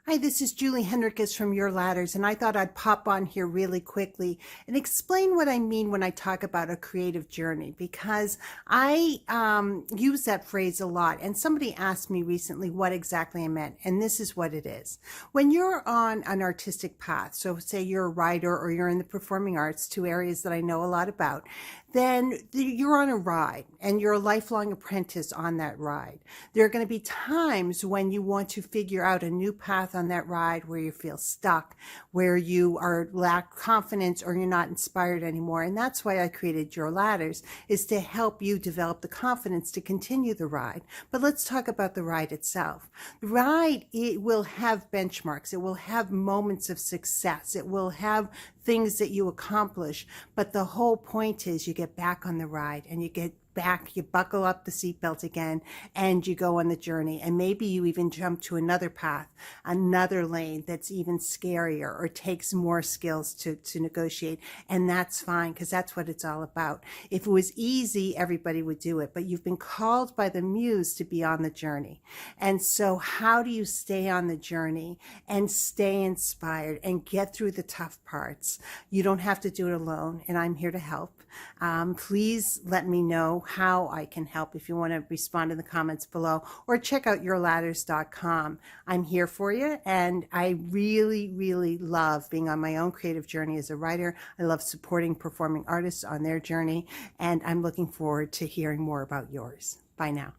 Hi, this is Julie Henriques from Your Ladders, and I thought I'd pop on here really quickly and explain what I mean when I talk about a creative journey, because I use that phrase a lot. And somebody asked me recently what exactly I meant, and this is what it is. When you're on an artistic path, so say you're a writer or you're in the performing arts, two areas that I know a lot about, then you're on a ride and you're a lifelong apprentice on that ride. There are going to be times when you want to figure out a new path on that ride where you feel stuck, where you are lack confidence or you're not inspired anymore. And that's why I created Your Ladders, is to help you develop the confidence to continue the ride. But let's talk about the ride itself. The ride, it will have benchmarks. It will have moments of success. It will have things that you accomplish. But the whole point is you get back on the ride and you get back, you buckle up the seatbelt again, and you go on the journey. And maybe you even jump to another path, another lane that's even scarier or takes more skills to negotiate. And that's fine, because that's what it's all about. If it was easy, everybody would do it, but you've been called by the muse to be on the journey. And so how do you stay on the journey and stay inspired and get through the tough parts? You don't have to do it alone, and I'm here to help. Please let me know how I can help if you want to respond in the comments below, or check out yourladders.com. I'm here for you, and I really love being on my own creative journey as a writer. I love supporting performing artists on their journey, and I'm looking forward to hearing more about yours. Bye now.